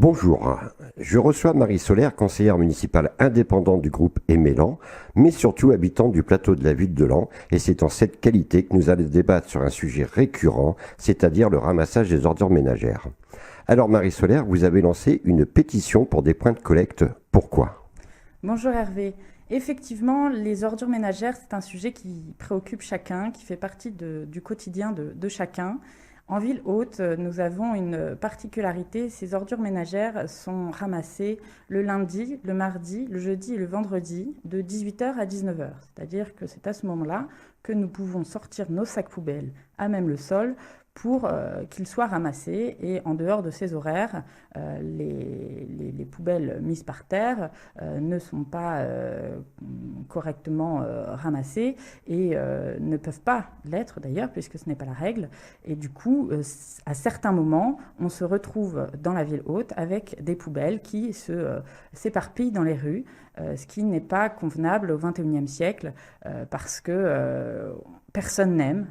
Bonjour, je reçois Marie Solaire, conseillère municipale indépendante du groupe Emélan, mais surtout habitante du plateau de la ville de Laon, et c'est en cette qualité que nous allons débattre sur un sujet récurrent, c'est-à-dire le ramassage des ordures ménagères. Alors Marie Solaire, vous avez lancé une pétition pour des points de collecte. Pourquoi ? Bonjour Hervé. Effectivement, les ordures ménagères, c'est un sujet qui préoccupe chacun, qui fait partie du quotidien de chacun. En ville haute, nous avons une particularité, ces ordures ménagères sont ramassées le lundi, le mardi, le jeudi et le vendredi de 18h à 19h. C'est-à-dire que c'est à ce moment-là que nous pouvons sortir nos sacs poubelles à même le sol pour qu'ils soient ramassés. Et en dehors de ces horaires, les poubelles mises par terre ne sont pas correctement ramassées et ne peuvent pas l'être d'ailleurs, puisque ce n'est pas la règle. Et du coup, à certains moments, on se retrouve dans la ville haute avec des poubelles qui s'éparpillent dans les rues, ce qui n'est pas convenable au XXIe siècle, parce que personne n'aime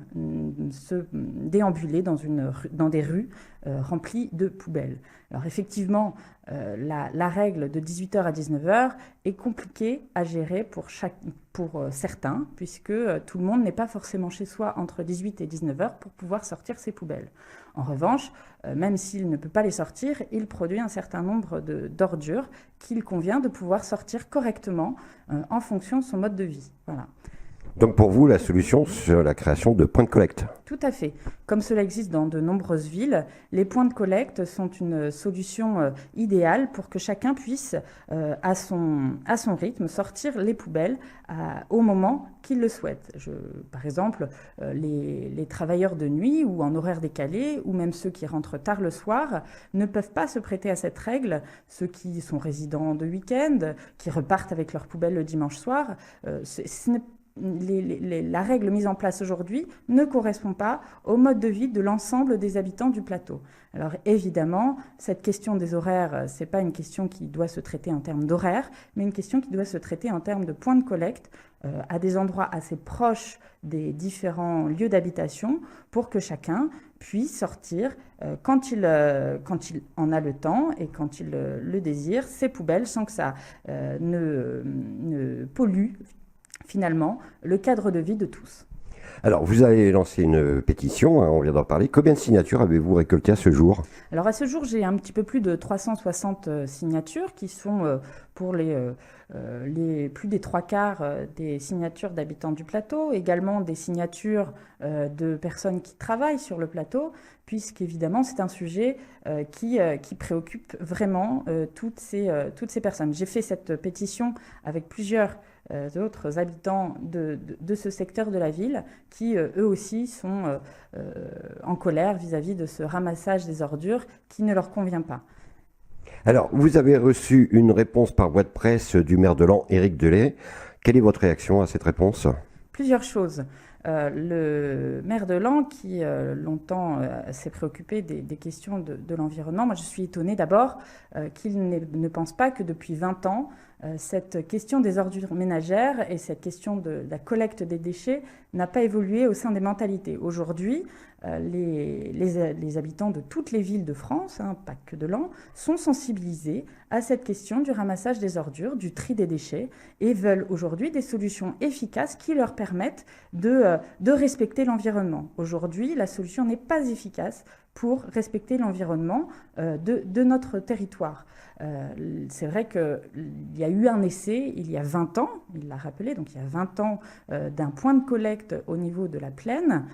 se déambuler dans des rues remplies de poubelles. Alors effectivement, la règle de 18h à 19h est compliquée à gérer pour certains, puisque tout le monde n'est pas forcément chez soi entre 18 et 19h pour pouvoir sortir ses poubelles. En revanche, même s'il ne peut pas les sortir, il produit un certain nombre d'ordures qu'il convient de pouvoir sortir correctement en fonction de son mode de vie. Voilà. Donc pour vous, la solution, c'est la création de points de collecte. Tout à fait. Comme cela existe dans de nombreuses villes, les points de collecte sont une solution idéale pour que chacun puisse, à son rythme, sortir les poubelles au moment qu'il le souhaite. Par exemple, les travailleurs de nuit ou en horaire décalé, ou même ceux qui rentrent tard le soir, ne peuvent pas se prêter à cette règle. Ceux qui sont résidents de week-end, qui repartent avec leurs poubelles le dimanche soir, la règle mise en place aujourd'hui ne correspond pas au mode de vie de l'ensemble des habitants du plateau. Alors évidemment, cette question des horaires, ce n'est pas une question qui doit se traiter en termes d'horaires, mais une question qui doit se traiter en termes de points de collecte à des endroits assez proches des différents lieux d'habitation pour que chacun puisse sortir quand il en a le temps et quand il le désire, ses poubelles sans que ça ne pollue finalement le cadre de vie de tous. Alors, vous avez lancé une pétition, on vient d'en parler. Combien de signatures avez-vous récoltées à ce jour ? Alors à ce jour, j'ai un petit peu plus de 360 signatures qui sont pour les plus des 3/4 des signatures d'habitants du plateau, également des signatures de personnes qui travaillent sur le plateau, puisqu'évidemment c'est un sujet qui préoccupe vraiment toutes ces personnes. J'ai fait cette pétition avec plusieurs d'autres habitants de ce secteur de la ville qui, eux aussi, sont en colère vis-à-vis de ce ramassage des ordures qui ne leur convient pas. Alors, vous avez reçu une réponse par voie de presse du maire de Laon, Éric Delay. Quelle est votre réaction à cette réponse ? Plusieurs choses. Le maire de Laon, qui longtemps s'est préoccupé des questions de l'environnement, moi je suis étonnée d'abord qu'il ne pense pas que depuis 20 ans, cette question des ordures ménagères et cette question de la collecte des déchets n'a pas évolué au sein des mentalités. Aujourd'hui, les habitants de toutes les villes de France, pas que de Laon, sont sensibilisés à cette question du ramassage des ordures, du tri des déchets, et veulent aujourd'hui des solutions efficaces qui leur permettent de respecter l'environnement. Aujourd'hui, la solution n'est pas efficace pour respecter l'environnement de notre territoire. C'est vrai qu'il y a eu un essai il y a 20 ans, il l'a rappelé, donc il y a 20 ans, d'un point de collecte au niveau de la Plaine,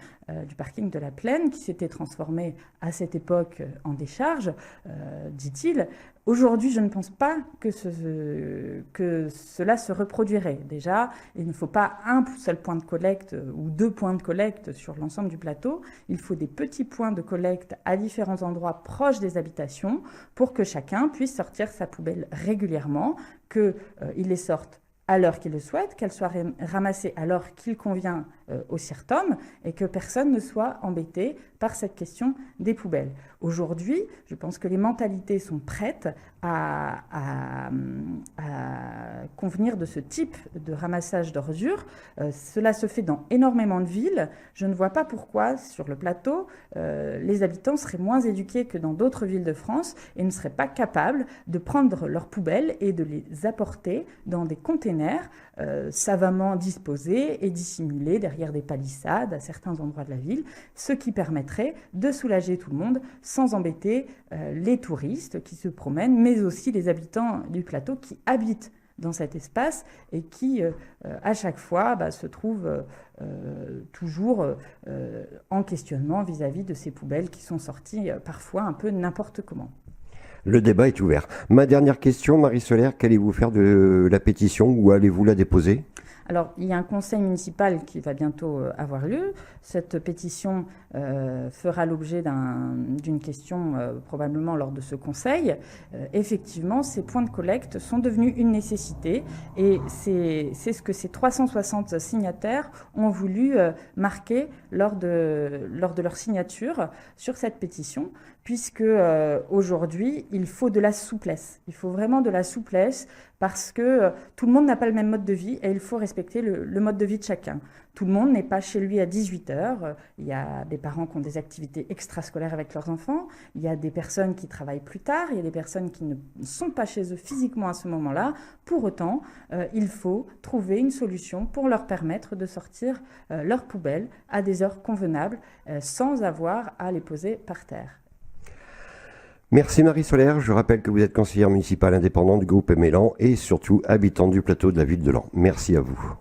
du parking de la Plaine, qui s'était transformé à cette époque en décharge, dit-il. Aujourd'hui, je ne pense pas que cela se reproduirait. Déjà, il ne faut pas un seul point de collecte ou 2 points de collecte sur l'ensemble du plateau. Il faut des petits points de collecte à différents endroits proches des habitations pour que chacun puisse sortir sa poubelle régulièrement, qu'il les sorte à l'heure qu'il le souhaite, qu'elle soit ramassée à l'heure qu'il convient au CIRTOM et que personne ne soit embêté par cette question des poubelles. Aujourd'hui, je pense que les mentalités sont prêtes à convenir de ce type de ramassage d'ordures. Cela se fait dans énormément de villes. Je ne vois pas pourquoi, sur le plateau, les habitants seraient moins éduqués que dans d'autres villes de France et ne seraient pas capables de prendre leurs poubelles et de les apporter dans des containers savamment disposés et dissimulés derrière des palissades à certains endroits de la ville, ce qui permettrait de soulager tout le monde sans embêter les touristes qui se promènent, mais aussi les habitants du plateau qui habitent dans cet espace et qui, à chaque fois, se trouvent toujours en questionnement vis-à-vis de ces poubelles qui sont sorties parfois un peu n'importe comment. Le débat est ouvert. Ma dernière question, Marie Solaire, qu'allez-vous faire de la pétition ou allez-vous la déposer ? Alors, il y a un conseil municipal qui va bientôt avoir lieu. Cette pétition fera l'objet d'une question probablement lors de ce conseil. Effectivement, ces points de collecte sont devenus une nécessité et c'est ce que ces 360 signataires ont voulu marquer lors de leur signature sur cette pétition, puisque aujourd'hui, il faut de la souplesse. Il faut vraiment de la souplesse parce que tout le monde n'a pas le même mode de vie et il faut respecter le mode de vie de chacun. Tout le monde n'est pas chez lui à 18h. Il y a des parents qui ont des activités extrascolaires avec leurs enfants. Il y a des personnes qui travaillent plus tard. Il y a des personnes qui ne sont pas chez eux physiquement à ce moment-là. Pour autant, il faut trouver une solution pour leur permettre de sortir leurs poubelles à des heures convenables sans avoir à les poser par terre. Merci Marie Solaire, je rappelle que vous êtes conseillère municipale indépendante du groupe Emélan et surtout habitante du plateau de la ville de Laon. Merci à vous.